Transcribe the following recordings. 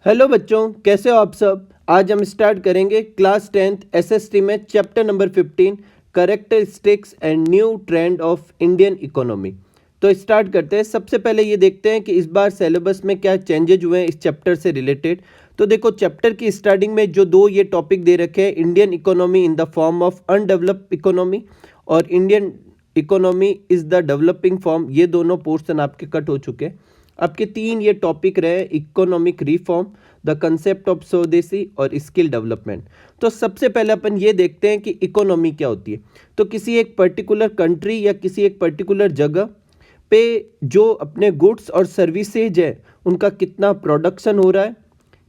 Hello बच्चों, कैसे हो आप सब। आज हम स्टार्ट करेंगे क्लास 10th एसएसटी में chapter number 15 characteristics and new trend of Indian economy. तो स्टार्ट करते हैं। सबसे पहले ये देखते हैं कि इस बार सिलेबस में क्या चेंजेज हुए हैं इस चैप्टर से रिलेटेड। तो देखो, चैप्टर की स्टार्टिंग में जो दो ये टॉपिक दे रखे हैं, Indian economy in the form of undeveloped economy और Indian economy is the developing form, ये दोनों पोर्शन आपके कट हो चुके हैं। आपके तीन ये टॉपिक रहे, economic reform, the concept of स्वदेशी और स्किल डेवलपमेंट। तो सबसे पहले अपन ये देखते हैं कि इकोनॉमी क्या होती है। तो किसी एक पर्टिकुलर कंट्री या किसी एक पर्टिकुलर जगह पे जो अपने गुड्स और सर्विसेज है उनका कितना प्रोडक्शन हो रहा है,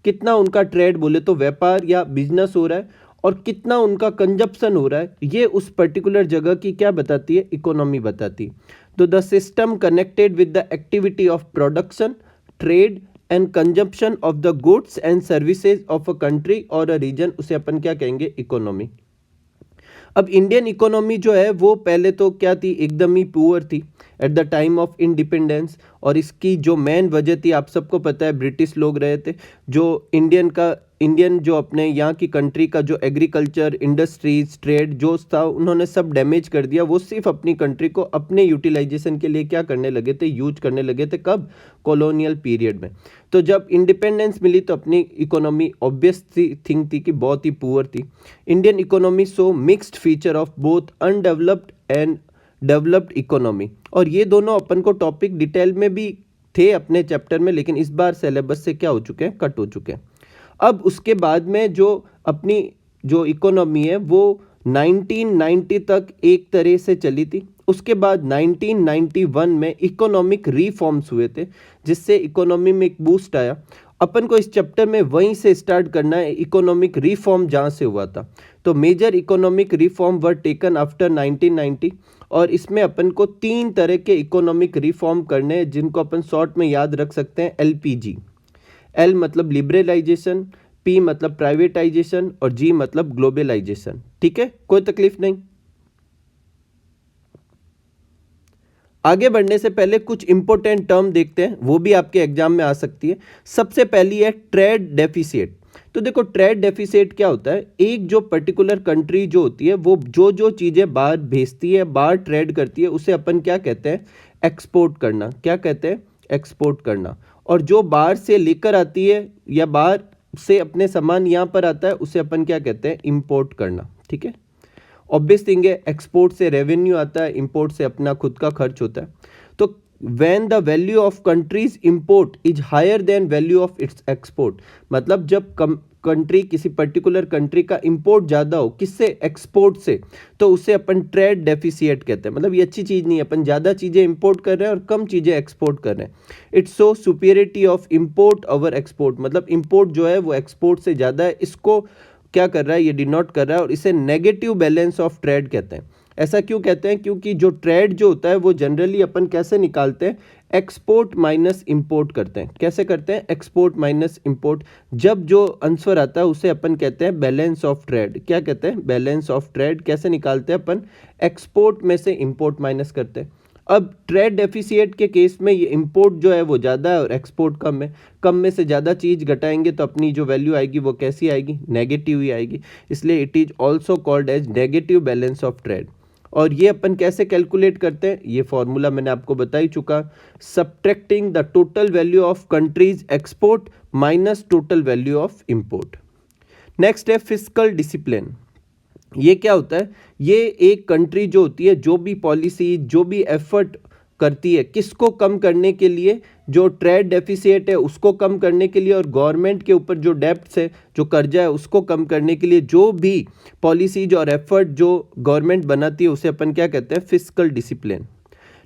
कितना उनका ट्रेड बोले तो व्यापार या बिजनेस हो रहा है, और कितना उनका कंजप्शन हो रहा है, ये उस पर्टिकुलर जगह की क्या बताती है, इकोनॉमी बताती है। तो the system connected with the activity of production, trade and consumption of the goods and services of a country और अ रीजन, उसे अपन क्या कहेंगे, इकोनॉमी। अब इंडियन इकोनॉमी जो है वो पहले तो क्या थी, एकदम ही पुअर थी at the time of independence. और इसकी जो मेन वजह थी आप सबको पता है, ब्रिटिश लोग रहे थे जो इंडियन जो अपने यहाँ की कंट्री का जो एग्रीकल्चर, इंडस्ट्रीज, ट्रेड जो था, उन्होंने सब डैमेज कर दिया। वो सिर्फ अपनी कंट्री को अपने यूटिलाइजेशन के लिए क्या करने लगे थे, यूज करने लगे थे। कब? कॉलोनियल पीरियड में। तो जब इंडिपेंडेंस मिली तो अपनी इकोनॉमी ऑब्वियस थिंग थी कि बहुत ही पुअर थी। Indian economy so mixed feature of both undeveloped and developed economy. और ये दोनों अपन को टॉपिक डिटेल में भी थे अपने चैप्टर में, लेकिन इस बार सिलेबस से क्या हो चुके हैं, कट हो चुके हैं। अब उसके बाद में जो अपनी जो इकोनॉमी है वो 1990 तक एक तरह से चली थी। उसके बाद 1991 में इकोनॉमिक रिफॉर्म्स हुए थे, जिससे इकोनॉमी में एक बूस्ट आया। अपन को इस चैप्टर में वहीं से स्टार्ट करना है, इकोनॉमिक रिफॉर्म जहाँ से हुआ था। तो major economic reform were taken after 1990, और इसमें अपन को तीन तरह के इकोनॉमिक रिफॉर्म करने हैं, जिनको अपन शॉर्ट में याद रख सकते हैं, LPG। एल मतलब लिबरलाइजेशन, पी मतलब प्राइवेटाइजेशन और जी मतलब ग्लोबलाइजेशन। ठीक है, कोई तकलीफ नहीं। आगे बढ़ने से पहले कुछ इंपॉर्टेंट टर्म देखते हैं, वो भी आपके एग्जाम में आ सकती है। सबसे पहली है ट्रेड डेफिसिट। तो देखो, ट्रेड डेफिसिट क्या होता है, एक जो पर्टिकुलर कंट्री जो होती है वो जो जो चीज़ें बाहर भेजती है, बाहर ट्रेड करती है, उसे अपन क्या कहते हैं, एक्सपोर्ट करना। क्या कहते हैं, एक्सपोर्ट करना। और जो बाहर से लेकर आती है या बाहर से अपने सामान यहाँ पर आता है, उसे अपन क्या कहते हैं, इंपोर्ट करना। ठीक है, ऑब्वियस थिंग है, एक्सपोर्ट से रेवेन्यू आता है, इंपोर्ट से अपना खुद का खर्च होता है। तो when the value of countries import is higher than value of its export, मतलब जब कंट्री, किसी पर्टिकुलर कंट्री का इंपोर्ट ज़्यादा हो, किससे, एक्सपोर्ट से, तो उसे अपन ट्रेड डेफिसिट कहते हैं। मतलब ये अच्छी चीज़ नहीं है, अपन ज़्यादा चीज़ें इंपोर्ट कर रहे हैं और कम चीज़ें एक्सपोर्ट कर रहे हैं। It's so superiority of import over export, मतलब इंपोर्ट जो है वो एक्सपोर्ट से ज़्यादा है, इसको क्या कर रहा है, ये डिनोट कर रहा है। और इसे नेगेटिव बैलेंस ऑफ ट्रेड कहते हैं। ऐसा क्यों कहते हैं, क्योंकि जो ट्रेड जो होता है वो जनरली अपन कैसे निकालते हैं, एक्सपोर्ट माइनस इंपोर्ट करते हैं। कैसे करते हैं, एक्सपोर्ट माइनस इंपोर्ट। जब जो आंसर आता है उसे अपन कहते हैं बैलेंस ऑफ ट्रेड। क्या कहते हैं, बैलेंस ऑफ ट्रेड। कैसे निकालते हैं अपन, एक्सपोर्ट में से इंपोर्ट माइनस करते हैं। अब ट्रेड डेफिसिट के केस में ये इंपोर्ट जो है वो ज़्यादा है और एक्सपोर्ट कम है। कम में से ज़्यादा चीज़ घटाएंगे तो अपनी जो वैल्यू आएगी वो कैसी आएगी, नेगेटिव ही आएगी। इसलिए it is also called as negative balance of trade. और ये अपन कैसे कैलकुलेट करते हैं, ये फॉर्मूला मैंने आपको बता ही चुका। Subtracting the total value of countries export minus total value of import. Next है फिस्कल डिसिप्लिन। ये क्या होता है, ये एक कंट्री जो होती है, जो भी पॉलिसी, जो भी एफर्ट करती है, किसको कम करने के लिए, जो ट्रेड डेफिसिट है उसको कम करने के लिए, और गवर्नमेंट के ऊपर जो डेब्ट्स है, जो कर्जा है, उसको कम करने के लिए जो भी पॉलिसीज और एफर्ट जो गवर्नमेंट बनाती है, उसे अपन क्या कहते हैं, फिस्कल डिसिप्लिन।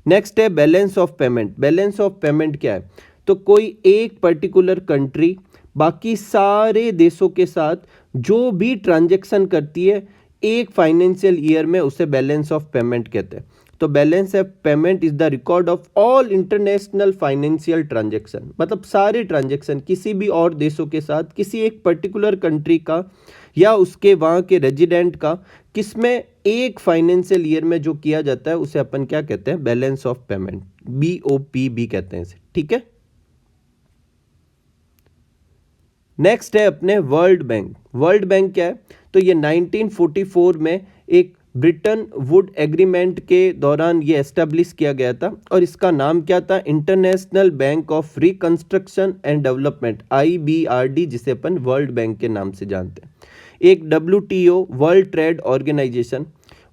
नेक्स्ट है balance of payment. Balance of payment क्या है, तो कोई एक पर्टिकुलर कंट्री बाकी सारे देशों के साथ जो भी ट्रांजेक्शन करती है एक फाइनेंशियल ईयर में, उसे बैलेंस ऑफ पेमेंट कहते हैं। तो balance of payment is the record of all international financial transaction, मतलब सारे ट्रांजेक्शन किसी भी और देशों के साथ, किसी एक पर्टिकुलर कंट्री का या उसके वहाँ के रेजिडेंट का, किसमें एक फाइनेंशियल ईयर में जो किया जाता है, उसे अपन क्या कहते हैं, बैलेंस ऑफ पेमेंट, BOP भी कहते हैं इसे। ठीक है, नेक्स्ट है अपने वर्ल्ड बैंक। वर्ल्ड बैंक क्या है? तो ये 1944 में एक ब्रिटन वुड एग्रीमेंट के दौरान ये एस्टेब्लिश किया गया था और इसका नाम क्या था? International bank of reconstruction and development, IBRD, जिसे अपन वर्ल्ड बैंक के नाम से जानते हैं। एक WTO, world trade organisation.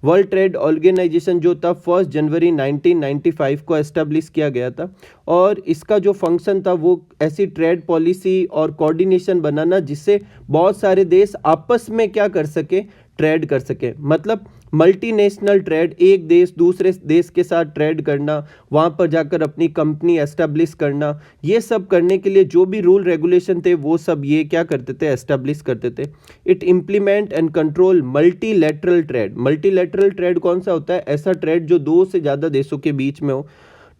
World trade organisation जो था 1 जनवरी 1995 को एस्टेब्लिश किया गया था और इसका जो फंक्शन था वो ऐसी ट्रेड पॉलिसी और कोऑर्डिनेशन बनाना जिससे बहुत सारे देश आपस में क्या कर सके? ट्रेड कर सके। मतलब मल्टीनेशनल ट्रेड, एक देश दूसरे देश के साथ ट्रेड करना, वहाँ पर जाकर अपनी कंपनी एस्टेब्लिश करना, ये सब करने के लिए जो भी रूल रेगुलेशन थे वो सब ये क्या करते थे? एस्टेब्लिश करते थे। It implement and control multilateral trade. Multilateral trade कौन सा होता है? ऐसा ट्रेड जो दो से ज़्यादा देशों के बीच में हो,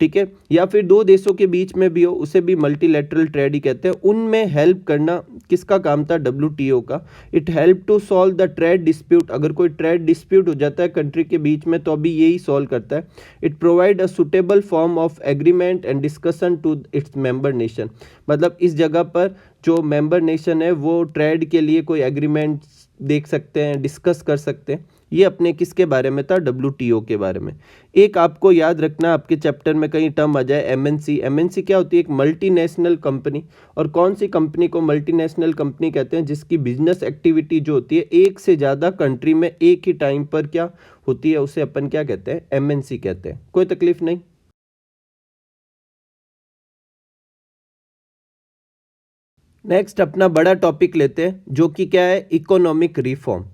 ठीक है, या फिर दो देशों के बीच में भी हो, उसे भी मल्टीलैटरल ट्रेड ही कहते हैं। उनमें हेल्प करना किसका काम था? WTO का। It help to solve the trade dispute. अगर कोई ट्रेड डिस्प्यूट हो जाता है कंट्री के बीच में तो अभी यही सॉल्व करता है। It provide a suitable form of agreement and discussion to its member nation. मतलब इस जगह पर जो मेंबर नेशन है वो ट्रेड के लिए कोई एग्रीमेंट देख सकते हैं, डिस्कस कर सकते हैं। ये अपने किसके बारे में था? WTO के बारे में। एक आपको याद रखना, आपके चैप्टर में कहीं टर्म आ जाए MNC। MNC क्या होती है? एक मल्टीनेशनल कंपनी। और कौन सी कंपनी को मल्टीनेशनल कंपनी कहते हैं? जिसकी बिजनेस एक्टिविटी जो होती है एक से ज़्यादा कंट्री में एक ही टाइम पर क्या होती है, उसे अपन क्या कहते हैं? MNC कहते हैं। कोई तकलीफ नहीं। नेक्स्ट अपना बड़ा टॉपिक लेते हैं जो कि क्या है? Economic reform.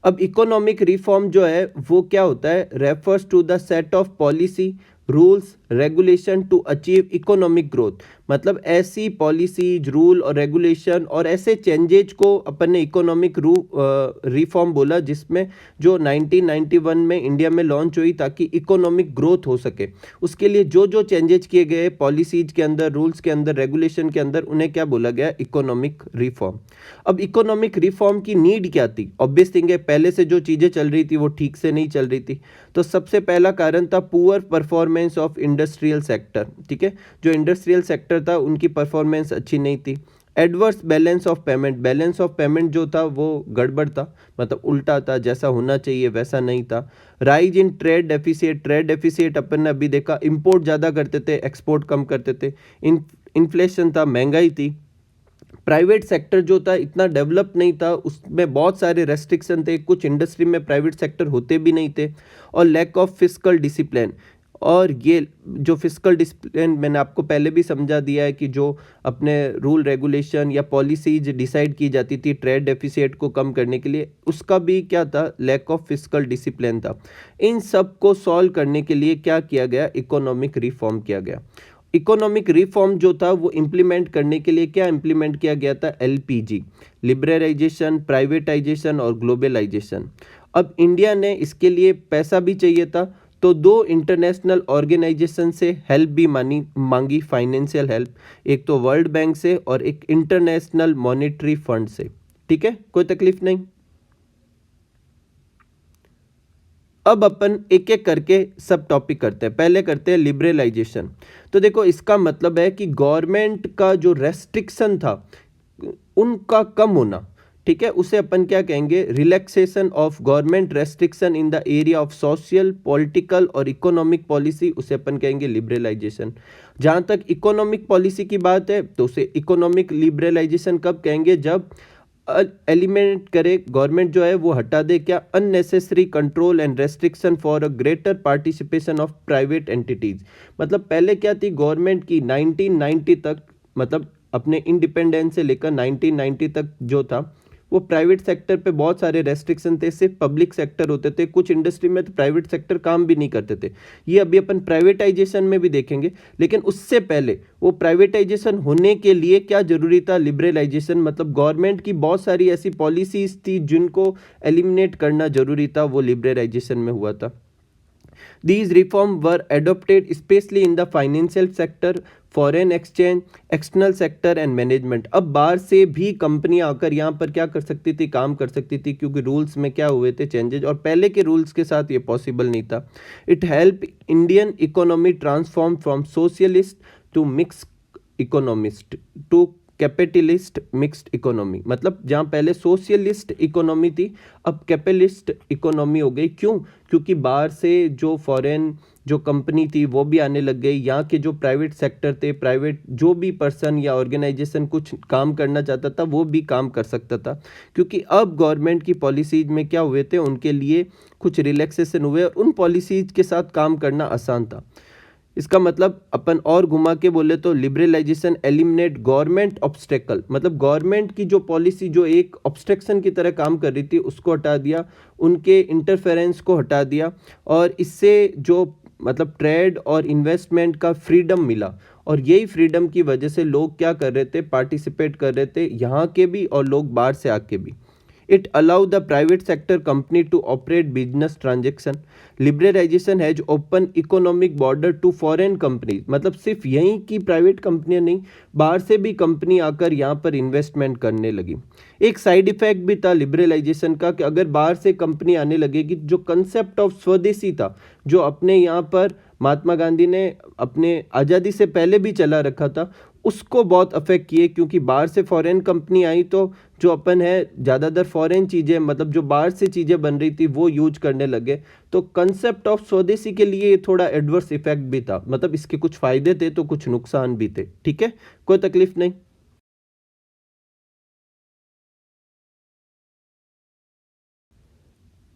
अब इकोनॉमिक रिफॉर्म जो है वो क्या होता है? Refers to the set of policy, rules, regulation to achieve economic growth. मतलब ऐसी पॉलिसीज, रूल और रेगुलेशन और ऐसे चेंजेज को अपन ने इकोनॉमिक रिफॉर्म बोला, जिसमें जो 1991 में इंडिया में लॉन्च हुई ताकि इकोनॉमिक ग्रोथ हो सके। उसके लिए जो जो चेंजेज किए गए पॉलिसीज के अंदर, रूल्स के अंदर, रेगुलेशन के अंदर, उन्हें क्या बोला गया? Economic reform. अब इकोनॉमिक रिफॉर्म की नीड क्या थी? ऑब्वियस थिंग है, पहले से जो चीज़ें चल रही थी वो ठीक से नहीं चल रही थी। तो सबसे पहला कारण था poor performance of industrial sector. ठीक है, जो इंडस्ट्रियल सेक्टर था उनकी परफॉर्मेंस अच्छी नहीं थी। Adverse balance of payment. Balance of payment जो था वो गड़बड़ था, मतलब उल्टा था, जैसा होना चाहिए वैसा नहीं था। Rise in trade deficit. Trade deficit अपन ने अभी देखा, इंपोर्ट ज़्यादा करते थे, एक्सपोर्ट कम करते थे। इन्फ्लेशन था, महंगाई थी। प्राइवेट सेक्टर जो था इतना डेवलप नहीं था, उसमें बहुत सारे रेस्ट्रिक्शन थे, कुछ इंडस्ट्री में प्राइवेट सेक्टर होते भी नहीं थे। और लैक ऑफ फिस्कल डिसिप्लिन। और ये जो फिस्कल डिसिप्लिन मैंने आपको पहले भी समझा दिया है कि जो अपने रूल रेगुलेशन या पॉलिसीज डिसाइड की जाती थी ट्रेड डेफिसिट को कम करने के लिए, उसका भी क्या था? लैक ऑफ फिस्कल डिसिप्लिन था। इन सब को सॉल्व करने के लिए क्या किया गया? इकोनॉमिक रिफॉर्म किया गया। इकोनॉमिक रिफॉर्म जो था वो इम्प्लीमेंट करने के लिए क्या इम्प्लीमेंट किया गया था? LPG, लिबरलाइजेशन, प्राइवेटाइजेशन और ग्लोबलाइजेशन। अब इंडिया ने इसके लिए पैसा भी चाहिए था, तो दो इंटरनेशनल ऑर्गेनाइजेशन से हेल्प भी मांगी, फाइनेंशियल हेल्प। एक तो वर्ल्ड बैंक से और एक इंटरनेशनल मॉनेटरी फंड से। ठीक है, कोई तकलीफ नहीं। अब अपन एक एक करके सब टॉपिक करते हैं। पहले करते हैं लिबरलाइजेशन। तो देखो, इसका मतलब है कि गवर्नमेंट का जो रेस्ट्रिक्शन था उनका कम होना, ठीक है, उसे अपन क्या कहेंगे? Relaxation of government restriction in the area of social, political और इकोनॉमिक पॉलिसी, उसे अपन कहेंगे लिबरलाइजेशन। जहाँ तक इकोनॉमिक पॉलिसी की बात है तो उसे इकोनॉमिक लिबरलाइजेशन कब कहेंगे? जब एलिमिनेट करे, गवर्नमेंट जो है वो हटा दे क्या? Unnecessary control and restriction for a greater participation of private entities. मतलब पहले क्या थी गवर्नमेंट की 1990 तक, मतलब अपने इंडिपेंडेंस से लेकर 1990 तक जो था वो प्राइवेट सेक्टर पे बहुत सारे रेस्ट्रिक्शन थे, सिर्फ पब्लिक सेक्टर होते थे। कुछ इंडस्ट्री में तो प्राइवेट सेक्टर काम भी नहीं करते थे। ये अभी अपन प्राइवेटाइजेशन में भी देखेंगे। लेकिन उससे पहले वो प्राइवेटाइजेशन होने के लिए क्या जरूरी था? लिबरलाइजेशन। मतलब गवर्नमेंट की बहुत सारी ऐसी पॉलिसीज थी जिनको एलिमिनेट करना जरूरी था, वो लिबरलाइजेशन में हुआ था। These reforms were adopted especially in the financial sector, foreign exchange, external sector and management. अब बाहर से भी कंपनियां आकर यहाँ पर क्या कर सकती थी? काम कर सकती थी, क्योंकि रूल्स में क्या हुए थे? चेंजेज, और पहले के रूल्स के साथ ये पॉसिबल नहीं था। It help Indian economy transform from socialist to mix economist to capitalist mixed economy, मतलब जहाँ पहले सोशलिस्ट इकोनॉमी थी अब कैपिटलिस्ट इकोनॉमी हो गई। क्यों? क्योंकि बाहर से जो फॉरेन जो कंपनी थी वो भी आने लग गई, यहाँ के जो प्राइवेट सेक्टर थे, प्राइवेट जो भी पर्सन या ऑर्गेनाइजेशन कुछ काम करना चाहता था वो भी काम कर सकता था, क्योंकि अब गवर्नमेंट की पॉलिसीज में क्या हुए थे, उनके लिए कुछ रिलैक्सेशन हुए और उन पॉलिसीज के साथ काम करना आसान था। इसका मतलब अपन और घुमा के बोले तो लिबरलाइजेशन एलिमिनेट गवर्नमेंट ऑब्स्टेकल, मतलब गवर्नमेंट की जो पॉलिसी जो एक ऑब्स्ट्रक्शन की तरह काम कर रही थी उसको हटा दिया, उनके इंटरफेरेंस को हटा दिया, और इससे जो मतलब ट्रेड और इन्वेस्टमेंट का फ्रीडम मिला। और यही फ्रीडम की वजह से लोग क्या कर रहे थे, पार्टिसिपेट कर रहे थे, यहाँ के भी और लोग बाहर से आके भी। It allow the private sector company to operate business transaction. Liberalization has open economic border to foreign companies. मतलब सिर्फ यहीं की प्राइवेट कंपनियां नहीं, बाहर से भी कंपनी आकर यहाँ पर इन्वेस्टमेंट करने लगी। एक साइड इफेक्ट भी था लिबरलाइजेशन का कि अगर बाहर से कंपनी आने लगेगी, जो कंसेप्ट ऑफ स्वदेशी था जो अपने यहाँ पर महात्मा गांधी ने अपने आज़ादी से पहले भी चला रखा था, उसको बहुत अफेक्ट किए, क्योंकि बाहर से फॉरेन कंपनी आई तो जो अपन है ज़्यादातर फॉरेन चीज़ें, मतलब जो बाहर से चीज़ें बन रही थी वो यूज करने लगे। तो कंसेप्ट ऑफ स्वदेशी के लिए ये थोड़ा एडवर्स इफेक्ट भी था, मतलब इसके कुछ फ़ायदे थे तो कुछ नुकसान भी थे। ठीक है, कोई तकलीफ नहीं।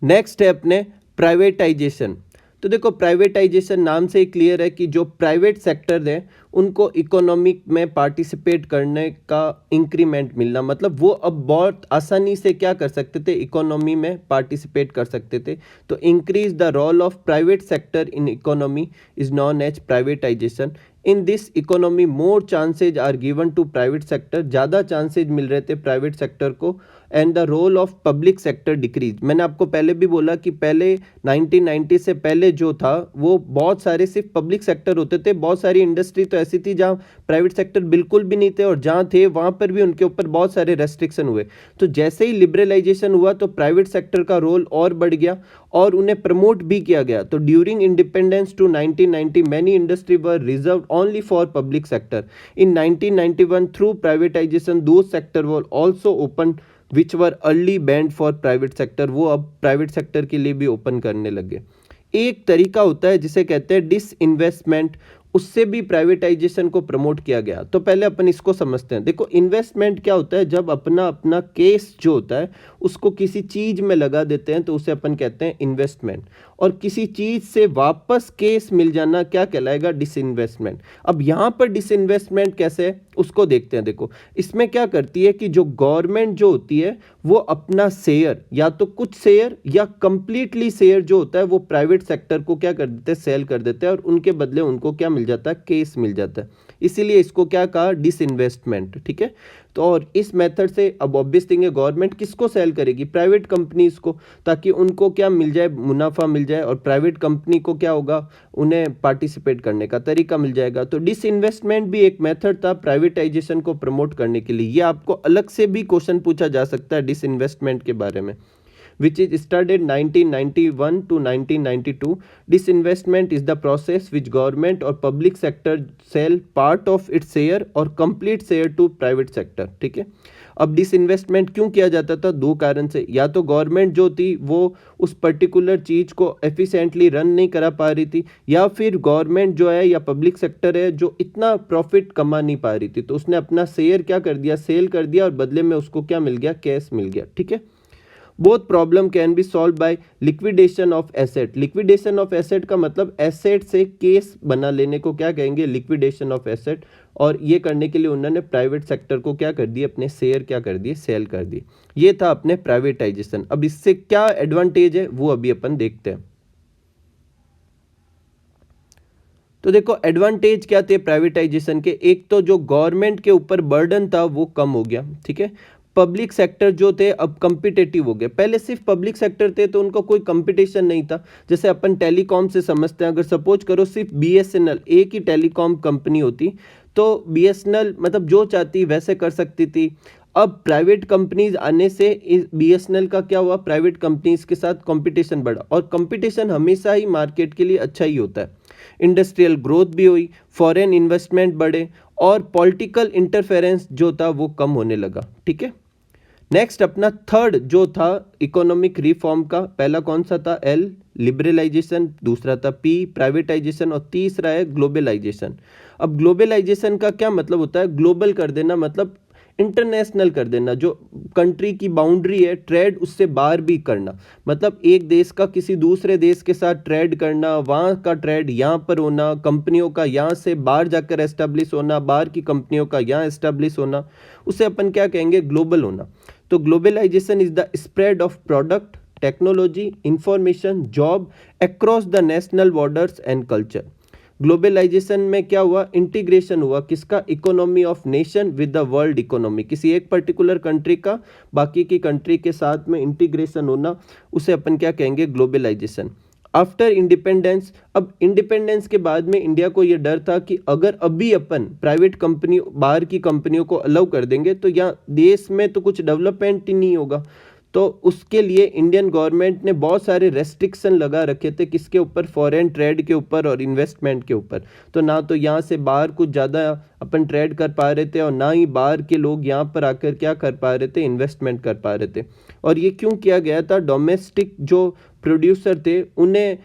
नेक्स्ट है अपने प्राइवेटाइजेशन। तो देखो प्राइवेटाइजेशन नाम से ही क्लियर है कि जो प्राइवेट सेक्टर है उनको इकोनॉमिक में पार्टिसिपेट करने का इंक्रीमेंट मिलना, मतलब वो अब बहुत आसानी से क्या कर सकते थे, इकोनॉमी में पार्टिसिपेट कर सकते थे। तो increase the role of private sector in economy is known as privatization. In this economy more chances are given to private sector, ज़्यादा चांसेज मिल रहे थे प्राइवेट सेक्टर को। And the role of public sector decrease. मैंने आपको पहले भी बोला कि पहले 1990 से पहले जो था वो बहुत सारे सिर्फ पब्लिक सेक्टर होते थे, बहुत सारी इंडस्ट्री तो ऐसी थी जहाँ प्राइवेट सेक्टर बिल्कुल भी नहीं थे, और जहाँ थे वहाँ पर भी उनके ऊपर बहुत सारे रेस्ट्रिक्शन हुए। तो जैसे ही लिबरलाइजेशन हुआ तो प्राइवेट सेक्टर का रोल और बढ़ गया और उन्हें प्रमोट भी किया गया। तो during independence to 1990 many industry were reserve only for public sector. In 1991 through privatisation दो sector were also open which were early banned for private sector, वो अब प्राइवेट सेक्टर के लिए भी ओपन करने लगे। एक तरीका होता है जिसे कहते हैं डिस इन्वेस्टमेंट, उससे भी प्राइवेटाइजेशन को प्रमोट किया गया। तो पहले अपन इसको समझते हैं। देखो इन्वेस्टमेंट क्या होता है, जब अपना अपना केस जो होता है उसको किसी चीज़ में लगा देते हैं तो उसे अपन कहते हैं इन्वेस्टमेंट, और किसी चीज़ से वापस केस मिल जाना क्या कहलाएगा, डिसइन्वेस्टमेंट। अब यहाँ पर डिसइन्वेस्टमेंट कैसे है उसको देखते हैं। देखो इसमें क्या करती है कि जो गवर्नमेंट जो होती है वो अपना शेयर या तो कुछ शेयर या कंप्लीटली शेयर जो होता है वो प्राइवेट सेक्टर को क्या कर देते हैं, सेल कर देते हैं, और उनके बदले उनको क्या मिल जाता है, केस मिल जाता है। इसीलिए इसको क्या कहा, डिसइन्वेस्टमेंट। ठीक है, तो और इस मेथड से अब ऑब्वियस थिंग है गवर्नमेंट किसको सेल करेगी, प्राइवेट कंपनीज को, ताकि उनको क्या मिल जाए, मुनाफा मिल जाए, और प्राइवेट कंपनी को क्या होगा, उन्हें पार्टिसिपेट करने का तरीका मिल जाएगा। तो डिसइन्वेस्टमेंट भी एक मेथड था प्राइवेटाइजेशन को प्रमोट करने के लिए। ये आपको अलग से भी क्वेश्चन पूछा जा सकता है डिसइन्वेस्टमेंट के बारे में, which is started 1991 to 1992. Disinvestment is the process which government or public sector sell part of its share or complete share to private sector. ठीक है, अब डिसइन्वेस्टमेंट क्यों किया जाता था, दो कारण से। या तो गवर्नमेंट जो थी वो उस पर्टिकुलर चीज़ को एफिशिएंटली रन नहीं करा पा रही थी, या फिर गवर्नमेंट जो है या पब्लिक सेक्टर है जो इतना प्रॉफिट कमा नहीं पा रही थी, तो उसने अपना शेयर क्या कर दिया, सेल कर दिया, और बदले में उसको क्या मिल गया, कैश मिल गया। ठीक है, both problem can be solve by liquidation of asset. Liquidation of asset का मतलब एसेट से केस बना लेने को क्या कहेंगे, लिक्विडेशन ऑफ एसेट। और ये करने के लिए उन्होंने प्राइवेट सेक्टर को क्या कर दिए, अपने शेयर क्या कर दिए, सेल कर दिए। ये था अपने प्राइवेटाइजेशन। अब इससे क्या एडवांटेज है वो अभी अपन देखते हैं। तो देखो एडवांटेज क्या थे प्राइवेटाइजेशन के, एक तो जो गवर्नमेंट के ऊपर बर्डन था वो कम हो गया। ठीक है, पब्लिक सेक्टर जो थे अब कम्पिटेटिव हो गए। पहले सिर्फ पब्लिक सेक्टर थे तो उनको कोई कंपटीशन नहीं था। जैसे अपन टेलीकॉम से समझते हैं, अगर सपोज करो सिर्फ बीएसएनएल एक ही टेलीकॉम कंपनी होती तो बीएसएनएल मतलब जो चाहती वैसे कर सकती थी। अब प्राइवेट कंपनीज आने से बीएसएनएल का क्या हुआ, प्राइवेट कंपनीज के साथ कंपटीशन बढ़ा, और कंपटीशन हमेशा ही मार्केट के लिए अच्छा ही होता है। इंडस्ट्रियल ग्रोथ भी हुई, फॉरेन इन्वेस्टमेंट बढ़े, और पॉलिटिकल इंटरफेरेंस जो था वो कम होने लगा। ठीक है, नेक्स्ट अपना थर्ड जो था इकोनॉमिक रिफॉर्म का, पहला कौन सा था? एल, लिबरलाइजेशन, दूसरा था पी, प्राइवेटाइजेशन, और तीसरा है ग्लोबलाइजेशन। अब ग्लोबलाइजेशन का क्या मतलब होता है? ग्लोबल कर देना, मतलब इंटरनेशनल कर देना। जो कंट्री की बाउंड्री है ट्रेड उससे बाहर भी करना, मतलब एक देश का किसी दूसरे देश के साथ ट्रेड करना, वहाँ का ट्रेड यहाँ पर होना, कंपनियों का यहाँ से बाहर जाकर एस्टेब्लिश होना, बाहर की कंपनियों का यहाँ एस्टेब्लिश होना, उसे अपन क्या कहेंगे? ग्लोबल होना। तो globalization is the spread of product, technology, information, job across the national borders and culture. Globalization में क्या हुआ? इंटीग्रेशन हुआ किसका? Economy of nation with the world economy. किसी एक पर्टिकुलर कंट्री का बाकी की कंट्री के साथ में इंटीग्रेशन होना, उसे अपन क्या कहेंगे? ग्लोबलाइजेशन। आफ्टर इंडिपेंडेंस, अब इंडिपेंडेंस के बाद में इंडिया को ये डर था कि अगर अभी अपन प्राइवेट कंपनी, बाहर की कंपनियों को अलाउ कर देंगे तो यहाँ देश में तो कुछ डेवलपमेंट ही नहीं होगा। तो उसके लिए इंडियन गवर्नमेंट ने बहुत सारे रेस्ट्रिक्शन लगा रखे थे, किसके ऊपर? फॉरेन ट्रेड के ऊपर और इन्वेस्टमेंट के ऊपर। तो ना तो यहाँ से बाहर कुछ ज़्यादा अपन ट्रेड कर पा रहे थे, और ना ही बाहर के लोग यहाँ पर आकर क्या कर पा रहे थे? इन्वेस्टमेंट कर पा रहे थे। और ये क्यों किया गया था? डोमेस्टिक जो प्रोड्यूसर थे उन्हें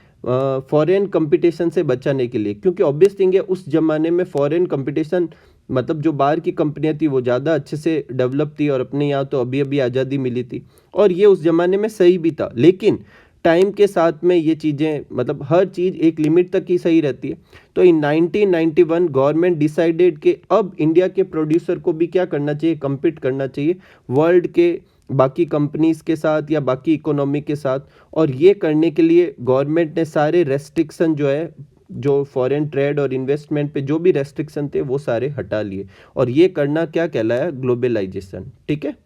फॉरेन कंपटीशन से बचाने के लिए, क्योंकि ऑब्वियस थिंग है उस जमाने में फॉरेन कंपटीशन, मतलब जो बाहर की कंपनियां थी वो ज़्यादा अच्छे से डेवलप थी, और अपने यहाँ तो अभी अभी आज़ादी मिली थी, और ये उस ज़माने में सही भी था। लेकिन टाइम के साथ में ये चीज़ें, मतलब हर चीज़ एक लिमिट तक ही सही रहती है। तो इन 1991 गवर्नमेंट डिसाइडेड कि अब इंडिया के प्रोड्यूसर को भी क्या करना चाहिए? कम्पीट करना चाहिए वर्ल्ड के बाकी कंपनीज के साथ या बाकी इकोनॉमी के साथ। और ये करने के लिए गवर्नमेंट ने सारे रेस्ट्रिक्शन जो है, जो फॉरेन ट्रेड और इन्वेस्टमेंट पे जो भी रेस्ट्रिक्शन थे वो सारे हटा लिए, और ये करना क्या कहलाया? ग्लोबलाइजेशन। ठीक है,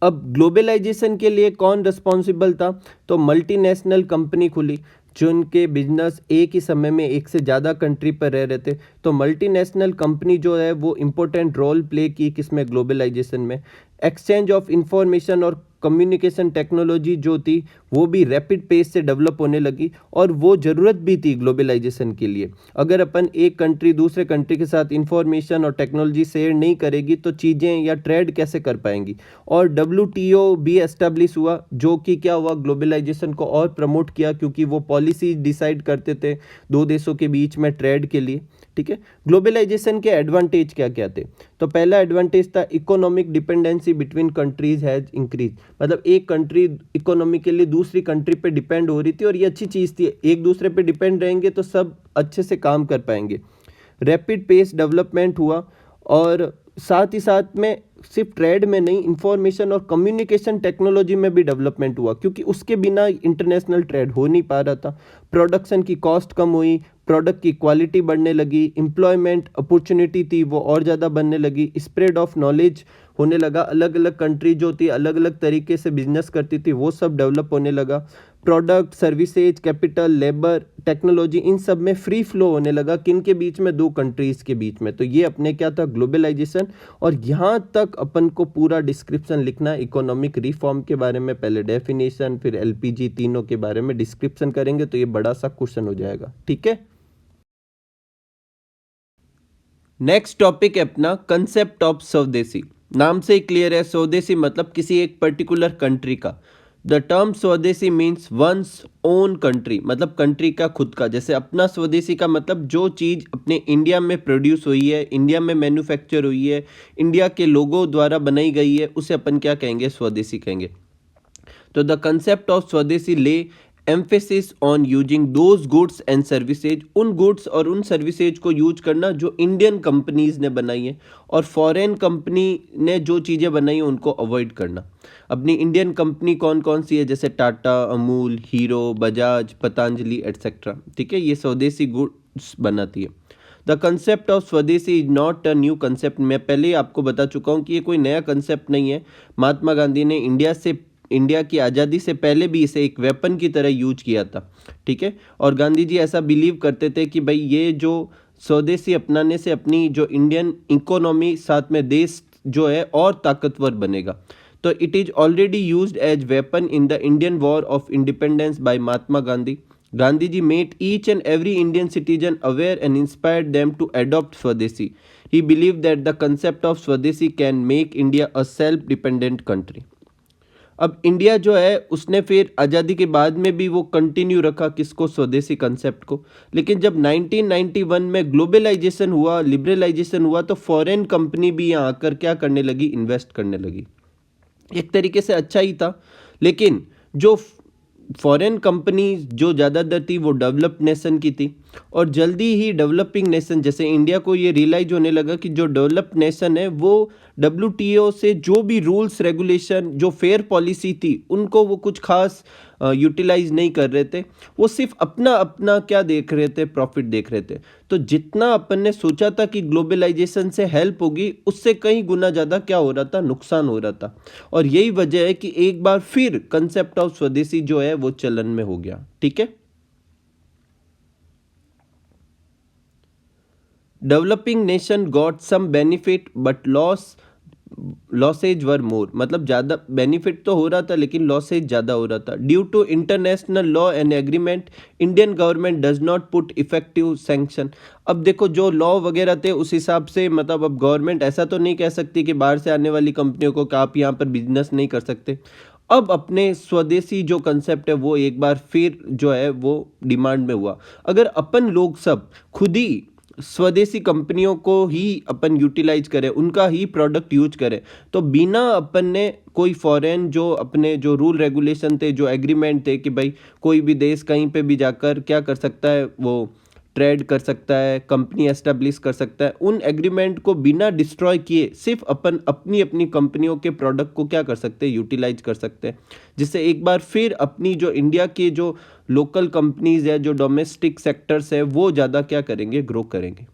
अब ग्लोबलाइजेशन के लिए कौन रिस्पॉन्सिबल था? तो मल्टीनेशनल कंपनी खुली जिनके बिजनेस एक ही समय में एक से ज़्यादा कंट्री पर रह रहे थे। तो मल्टीनेशनल कंपनी जो है वो इम्पोर्टेंट रोल प्ले की किसमें? ग्लोबलाइजेशन में। एक्सचेंज ऑफ इंफॉर्मेशन और कम्युनिकेशन टेक्नोलॉजी जो थी वो भी रैपिड पेस से डेवलप होने लगी, और वो ज़रूरत भी थी ग्लोबलाइजेशन के लिए। अगर अपन एक कंट्री दूसरे कंट्री के साथ इंफॉर्मेशन और टेक्नोलॉजी शेयर नहीं करेगी तो चीज़ें या ट्रेड कैसे कर पाएंगी? और WTO भी एस्टेब्लिश हुआ, जो कि क्या हुआ? ग्लोबलाइजेशन को और प्रमोट किया, क्योंकि वो पॉलिसी डिसाइड करते थे दो देशों के बीच में ट्रेड के लिए। ठीक है, ग्लोबलाइजेशन के एडवांटेज क्या क्या थे? तो पहला एडवांटेज था economic dependency between countries has increase, मतलब एक कंट्री इकोनॉमी के लिए दूसरी कंट्री पे डिपेंड हो रही थी, और ये अच्छी चीज़ थी। एक दूसरे पे डिपेंड रहेंगे तो सब अच्छे से काम कर पाएंगे। रैपिड पेस डेवलपमेंट हुआ, और साथ ही साथ में सिर्फ ट्रेड में नहीं, इंफॉर्मेशन और कम्युनिकेशन टेक्नोलॉजी में भी डेवलपमेंट हुआ, क्योंकि उसके बिना इंटरनेशनल ट्रेड हो नहीं पा रहा था। प्रोडक्शन की कॉस्ट कम हुई, प्रोडक्ट की क्वालिटी बढ़ने लगी, एम्प्लॉयमेंट अपॉर्चुनिटी थी वो और ज़्यादा बनने लगी, स्प्रेड ऑफ नॉलेज होने लगा, अलग अलग कंट्री जो थी अलग अलग तरीके से बिजनेस करती थी वो सब डेवलप होने लगा। Product, services, capital, labour, technology, इन सब में फ्री फ्लो होने लगा, किन के बीच में? दो कंट्रीज़ के बीच में। तो ये अपने क्या था? ग्लोबलाइजेशन। और यहाँ तक अपन को पूरा डिस्क्रिप्शन लिखना है इकोनॉमिक रिफॉर्म के बारे में, पहले डेफिनेशन फिर LPG, तीनों के बारे में डिस्क्रिप्शन करेंगे, तो ये बड़ा सा क्वेश्चन हो जाएगा। ठीक है, नेक्स्ट टॉपिक है अपना कंसेप्ट ऑफ स्वदेशी। नाम से ही क्लियर है, स्वदेशी मतलब किसी एक पर्टिकुलर कंट्री का। द टर्म स्वदेशी मीन्स वंस ओन कंट्री, मतलब कंट्री का खुद का। जैसे अपना स्वदेशी का मतलब जो चीज़ अपने इंडिया में प्रोड्यूस हुई है, इंडिया में मैन्युफैक्चर हुई है, इंडिया के लोगों द्वारा बनाई गई है, उसे अपन क्या कहेंगे? स्वदेशी कहेंगे। तो द कंसेप्ट ऑफ स्वदेशी ले emphasis on using those goods and services, उन गुड्स और उन सर्विसेज को यूज करना जो इंडियन कंपनीज ने बनाई है, और फॉरेन कंपनी ने जो चीज़ें बनाई हैं उनको अवॉइड करना। अपनी इंडियन कंपनी कौन कौन सी है? जैसे टाटा, अमूल, हीरो, बजाज, पतंजलि एट्सेट्रा। ठीक है, ये स्वदेशी गुड्स बनाती है। द कंसेप्ट ऑफ स्वदेशी is not a new concept. मैं पहले ही आपको बता चुका हूँ कि ये कोई नया कंसेप्ट नहीं है। महात्मा गांधी ने इंडिया की आज़ादी से पहले भी इसे एक वेपन की तरह यूज किया था। ठीक है, और गांधी जी ऐसा बिलीव करते थे कि भाई ये जो स्वदेशी अपनाने से अपनी जो इंडियन इकोनॉमी, साथ में देश जो है और ताकतवर बनेगा। तो it is already used as weapon in the Indian war of independence by Mahatma Gandhi. Gandhi ji made each and every Indian citizen aware and inspired them to adopt Swadeshi. He believe that the concept of Swadeshi can make India a self dependent country. अब India जो है उसने फिर आज़ादी के बाद में भी वो कंटिन्यू रखा किसको, स्वदेशी कंसेप्ट को। लेकिन जब 1991 में ग्लोबलाइजेशन हुआ, लिबरलाइजेशन हुआ, तो फॉरेन कंपनी भी यहाँ आकर क्या करने लगी, इन्वेस्ट करने लगी। एक तरीके से अच्छा ही था, लेकिन जो फॉरेन कंपनी जो ज़्यादातर थी वो डेवलप्ड नेशन की थी, और जल्दी ही डेवलपिंग नेशन जैसे इंडिया को ये रियलाइज होने लगा कि जो डेवलप्ड नेशन है वो WTO से जो भी रूल्स रेगुलेशन, जो फेयर पॉलिसी थी, उनको वो कुछ खास यूटिलाइज नहीं कर रहे थे। वो सिर्फ अपना अपना क्या देख रहे थे, प्रॉफिट देख रहे थे। तो जितना अपन ने सोचा था कि ग्लोबलाइजेशन से हेल्प होगी, उससे कई गुना ज़्यादा क्या हो रहा था, नुकसान हो रहा था। और यही वजह है कि एक बार फिर कंसेप्ट ऑफ स्वदेशी जो है वो चलन में हो गया। ठीक है। Developing nation got some benefit but losses were more, मतलब ज़्यादा बेनिफिट तो हो रहा था लेकिन लॉसेज ज़्यादा हो रहा था। Due to international law and agreement Indian government does not put effective sanction. अब देखो जो लॉ वगैरह थे उस हिसाब से, मतलब अब गवर्नमेंट ऐसा तो नहीं कह सकती कि बाहर से आने वाली कंपनियों को कि आप यहाँ पर बिजनेस नहीं कर सकते। अब अपने स्वदेशी जो कंसेप्ट है वो एक बार फिर जो है वो डिमांड में हुआ। अगर अपन लोग सब खुद ही स्वदेशी कंपनियों को ही अपन यूटिलाइज करें, उनका ही प्रोडक्ट यूज करें, तो बिना अपन ने कोई फॉरेन जो अपने जो रूल रेगुलेशन थे, जो एग्रीमेंट थे कि भाई कोई भी देश कहीं पे भी जाकर क्या कर सकता है, वो ट्रेड कर सकता है, कंपनी एस्टेब्लिश कर सकता है, उन एग्रीमेंट को बिना डिस्ट्रॉय किए सिर्फ अपन अपनी अपनी कंपनियों के प्रोडक्ट को क्या कर सकते हैं, यूटिलाइज कर सकते हैं। जिससे एक बार फिर अपनी जो इंडिया के जो लोकल कंपनीज है, जो डोमेस्टिक सेक्टर्स है, वो ज़्यादा क्या करेंगे, ग्रो करेंगे।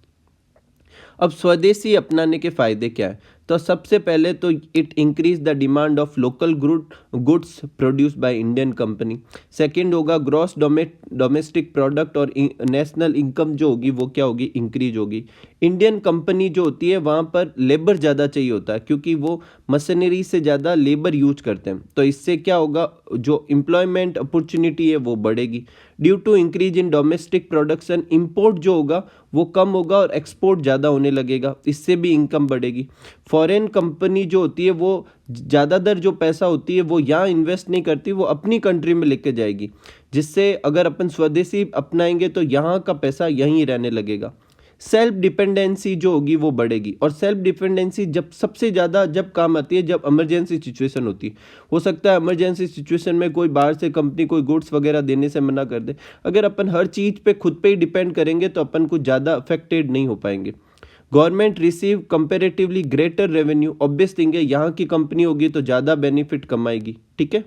अब स्वदेशी अपनाने के फ़ायदे क्या है? तो सबसे पहले तो it increase the demand of local goods produce by Indian company. Second होगा ग्रॉस डोमेस्टिक प्रोडक्ट और नेशनल इनकम जो होगी वो क्या होगी, इंक्रीज होगी। इंडियन कंपनी जो होती है वहाँ पर लेबर ज़्यादा चाहिए होता है, क्योंकि वो मशीनरी से ज़्यादा लेबर यूज करते हैं। तो इससे क्या होगा, जो एम्प्लॉयमेंट अपॉर्चुनिटी है वो बढ़ेगी। Due to increase in domestic production, import जो होगा वो कम होगा और एक्सपोर्ट ज़्यादा होने लगेगा, इससे भी इनकम बढ़ेगी। फॉरेन कंपनी जो होती है वो ज़्यादातर जो पैसा होती है वो यहाँ इन्वेस्ट नहीं करती, वो अपनी कंट्री में लेके जाएगी। जिससे अगर अपन स्वदेशी अपनाएंगे तो यहाँ का पैसा यहीं रहने लगेगा। सेल्फ डिपेंडेंसी जो होगी वो बढ़ेगी, और सेल्फ डिपेंडेंसी जब सबसे ज़्यादा जब काम आती है, जब इमरजेंसी सिचुएशन होती है। हो सकता है इमरजेंसी सिचुएशन में कोई बाहर से कंपनी कोई गुड्स वगैरह देने से मना कर दे। अगर अपन हर चीज़ पे खुद पे ही डिपेंड करेंगे तो अपन कुछ ज़्यादा अफेक्टेड नहीं हो पाएंगे। Government receive comparatively greater revenue, obvious thing है, यहाँ की कंपनी होगी तो ज़्यादा बेनिफिट कमाएगी। ठीक है।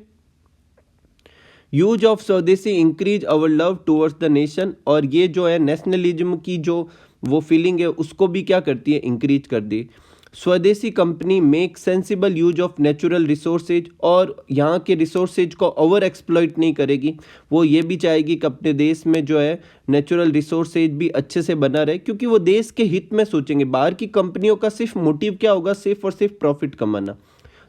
यूज ऑफ स्वदेशी increase our love towards the nation, और ये जो है नेशनलिज्म की जो वो फीलिंग है उसको भी क्या करती है, इंक्रीज कर दी। स्वदेशी company make sensible use of natural resources, और यहाँ के रिसोर्सेज को ओवर एक्सप्लॉइट नहीं करेगी। वो ये भी चाहेगी कि अपने देश में जो है नेचुरल रिसोर्सेज भी अच्छे से बना रहे, क्योंकि वो देश के हित में सोचेंगे। बाहर की कंपनियों का सिर्फ मोटिव क्या होगा, सिर्फ और सिर्फ प्रॉफिट कमाना।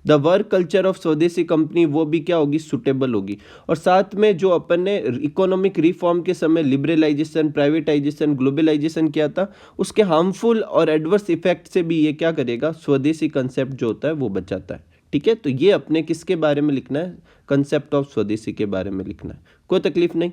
द वर्क कल्चर ऑफ स्वदेशी कंपनी वो भी क्या होगी, सुटेबल होगी। और साथ में जो अपन ने इकोनॉमिक रिफॉर्म के समय लिबरलाइजेशन, प्राइवेटाइजेशन, ग्लोबलाइजेशन किया था, उसके हार्मफुल और एडवर्स इफेक्ट से भी ये क्या करेगा, स्वदेशी कंसेप्ट जो होता है वो बचाता है। ठीक है। तो ये अपने किसके बारे में लिखना है, कंसेप्ट ऑफ स्वदेशी के बारे में लिखना है। कोई तकलीफ नहीं।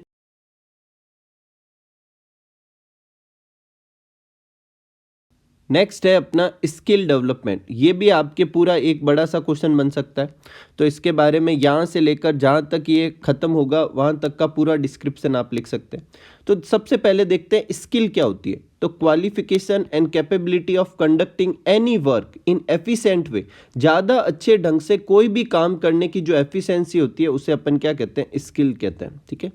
नेक्स्ट है अपना स्किल डेवलपमेंट। ये भी आपके पूरा एक बड़ा सा क्वेश्चन बन सकता है। तो इसके बारे में यहाँ से लेकर जहाँ तक ये ख़त्म होगा वहाँ तक का पूरा डिस्क्रिप्शन आप लिख सकते हैं। तो सबसे पहले देखते हैं स्किल क्या होती है। तो qualification and capability of conducting any work in efficient way, ज़्यादा अच्छे ढंग से कोई भी काम करने की जो एफिशिएंसी होती है उसे अपन क्या कहते हैं, स्किल कहते हैं। ठीक है।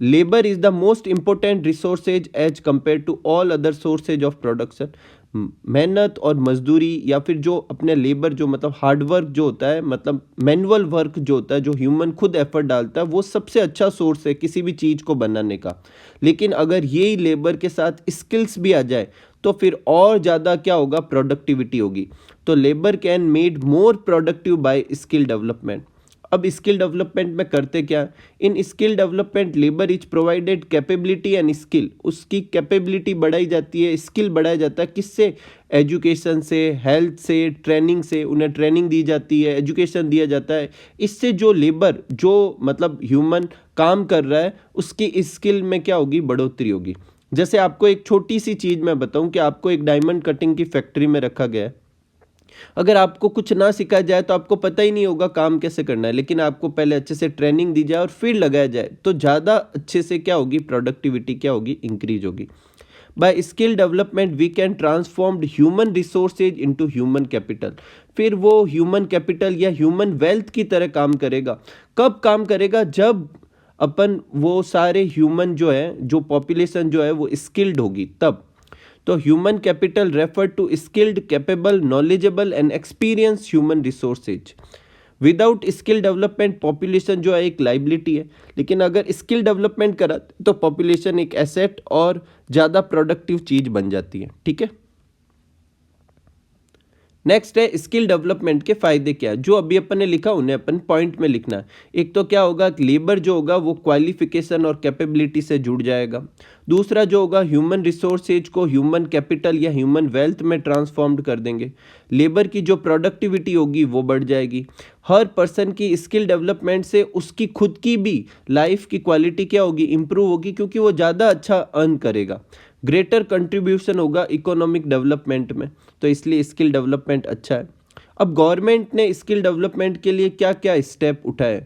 Labour is the most important resources as compare to all other sources of production. मेहनत और मजदूरी या फिर जो अपने लेबर जो मतलब हार्डवर्क जो होता है, मतलब मैनुअल वर्क जो होता है, जो ह्यूमन खुद एफर्ट डालता है, वो सबसे अच्छा सोर्स है किसी भी चीज़ को बनाने का। लेकिन अगर यही लेबर के साथ स्किल्स भी आ जाए तो फिर और ज़्यादा क्या होगा, प्रोडक्टिविटी होगी। तो labour can made more productive by skill development. अब स्किल डेवलपमेंट में करते क्या, in skill development labour is provided capability and skill, उसकी कैपेबिलिटी बढ़ाई जाती है, स्किल बढ़ाया जाता है, किससे, एजुकेशन से, हेल्थ से, ट्रेनिंग से, उन्हें ट्रेनिंग दी जाती है, एजुकेशन दिया जाता है। इससे जो लेबर, जो मतलब ह्यूमन काम कर रहा है, उसकी स्किल में क्या होगी, बढ़ोतरी होगी। जैसे आपको एक छोटी सी चीज़ मैं बताऊं कि आपको एक डायमंड कटिंग की फैक्ट्री में रखा गया है, अगर आपको कुछ ना सिखाया जाए तो आपको पता ही नहीं होगा काम कैसे करना है, लेकिन आपको पहले अच्छे से ट्रेनिंग दी जाए और फिर लगाया जाए तो ज़्यादा अच्छे से क्या होगी, प्रोडक्टिविटी क्या होगी, इंक्रीज होगी। By skill development we can transformed human resources into human capital, फिर वो ह्यूमन कैपिटल या ह्यूमन वेल्थ की तरह काम करेगा। कब काम करेगा, जब अपन वो सारे ह्यूमन जो है, जो पॉपुलेशन जो है वो स्किल्ड होगी तब। तो human capital refer to skilled, capable, knowledgeable and experience human resources. Without skill development population जो है एक लाइबिलिटी है, लेकिन अगर स्किल डेवलपमेंट करा तो पॉपुलेशन एक एसेट और ज़्यादा प्रोडक्टिव चीज़ बन जाती है। ठीक है, नेक्स्ट है स्किल डेवलपमेंट के फायदे क्या है, जो अभी अपन ने लिखा उन्हें अपन पॉइंट में लिखना है। एक तो क्या होगा, लेबर जो होगा वो क्वालिफिकेशन और कैपेबिलिटी से जुड़ जाएगा। दूसरा जो होगा, ह्यूमन रिसोर्सेज को ह्यूमन कैपिटल या ह्यूमन वेल्थ में ट्रांसफॉर्म्ड कर देंगे। लेबर की जो प्रोडक्टिविटी होगी वो बढ़ जाएगी। हर पर्सन की स्किल डेवलपमेंट से उसकी खुद की भी लाइफ की क्वालिटी क्या होगी, इंप्रूव होगी, क्योंकि वो ज़्यादा अच्छा अर्न करेगा। ग्रेटर कंट्रीब्यूशन होगा इकोनॉमिक डेवलपमेंट में, तो इसलिए स्किल डेवलपमेंट अच्छा है। अब गवर्नमेंट ने स्किल डेवलपमेंट के लिए क्या क्या स्टेप उठाए,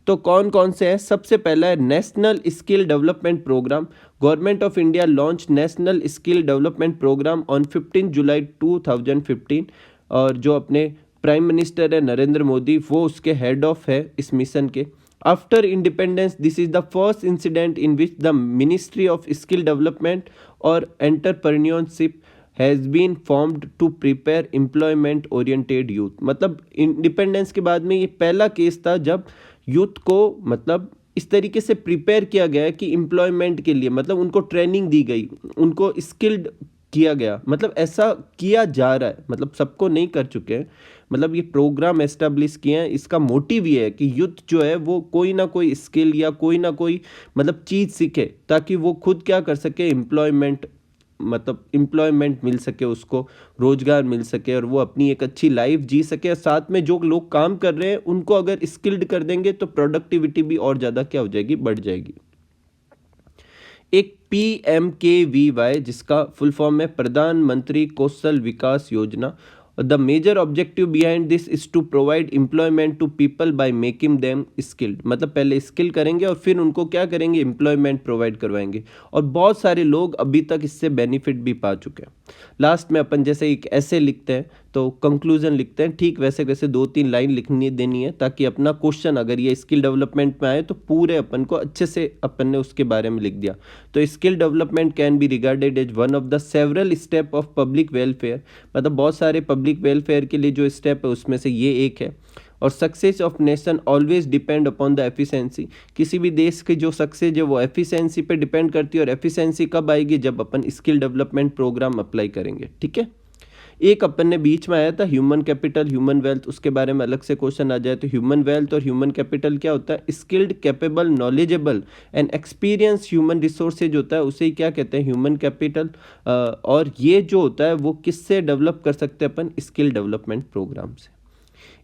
तो कौन कौन से हैं। सबसे पहला है national skill development programme. Government of India launch national skill development programme on 15 July 2015, और जो अपने प्राइम मिनिस्टर है नरेंद्र मोदी, वो उसके हेड ऑफ है इस मिशन के। After independence this is the first incident in which the ministry of skill development और entrepreneurship has been formed to prepare employment oriented youth. मतलब इंडिपेंडेंस के बाद में ये पहला केस था जब यूथ को मतलब इस तरीके से प्रिपेयर किया गया है कि एम्प्लॉयमेंट के लिए, मतलब उनको ट्रेनिंग दी गई, उनको स्किल्ड किया गया, मतलब ऐसा किया जा रहा है, मतलब सबको नहीं कर चुके हैं, मतलब ये प्रोग्राम एस्टेब्लिश किए हैं। इसका मोटिव ये है कि यूथ जो है वो कोई ना कोई स्किल या कोई ना कोई मतलब चीज़ सीखे, ताकि वो खुद क्या कर सके, एम्प्लॉयमेंट, मतलब एम्प्लॉयमेंट मिल सके, उसको रोजगार मिल सके और वो अपनी एक अच्छी लाइफ जी सके। और साथ में जो लोग काम कर रहे हैं उनको अगर स्किल्ड कर देंगे तो प्रोडक्टिविटी भी और ज़्यादा क्या हो जाएगी, बढ़ जाएगी। एक PMKVY, जिसका फुल फॉर्म है प्रधानमंत्री Kaushal Vikas Yojana. The major objective behind this is to provide employment to people by making them skilled. मतलब पहले स्किल करेंगे और फिर उनको क्या करेंगे, एम्प्लॉयमेंट प्रोवाइड करवाएंगे, और बहुत सारे लोग अभी तक इससे बेनिफिट भी पा चुके हैं। लास्ट में अपन जैसे एक ऐसे लिखते हैं तो कंक्लूजन लिखते हैं, ठीक वैसे वैसे 2-3 लाइन लिखनी देनी है, ताकि अपना क्वेश्चन अगर ये स्किल डेवलपमेंट में आए तो पूरे अपन को अच्छे से अपन ने उसके बारे में लिख दिया। तो skill development can be regarded as one of the several step of public welfare. मतलब बहुत सारे पब्लिक वेलफेयर के लिए जो स्टेप है उसमें से ये एक है। और success of nation always depend upon the efficiency. किसी भी देश की जो सक्सेस है वो एफिशिएंसी पे डिपेंड करती है, और एफिशिएंसी कब आएगी, जब अपन स्किल डेवलपमेंट प्रोग्राम अप्लाई करेंगे। ठीक है, एक अपन ने बीच में आया था ह्यूमन कैपिटल, ह्यूमन वेल्थ, उसके बारे में अलग से क्वेश्चन आ जाए तो ह्यूमन वेल्थ और ह्यूमन कैपिटल क्या होता है, skilled, capable, knowledgeable and experience human resources होता है, उसे ही क्या कहते हैं, ह्यूमन कैपिटल। और ये जो होता है वो किससे डेवलप कर सकते हैं अपन, स्किल डेवलपमेंट प्रोग्राम से।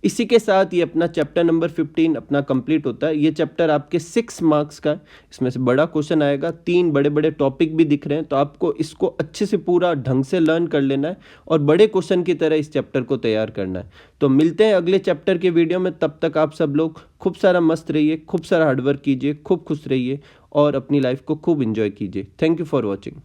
इसी के साथ ये अपना चैप्टर नंबर 15 अपना कंप्लीट होता है। ये चैप्टर आपके 6 मार्क्स का है, इसमें से बड़ा क्वेश्चन आएगा, 3 बड़े बड़े टॉपिक भी दिख रहे हैं, तो आपको इसको अच्छे से पूरा ढंग से लर्न कर लेना है और बड़े क्वेश्चन की तरह इस चैप्टर को तैयार करना है। तो मिलते हैं अगले चैप्टर के वीडियो में, तब तक आप सब लोग खूब सारा मस्त रहिए, खूब सारा हार्डवर्क कीजिए, खूब खुश रहिए और अपनी लाइफ को खूब इंजॉय कीजिए। Thank you for watching.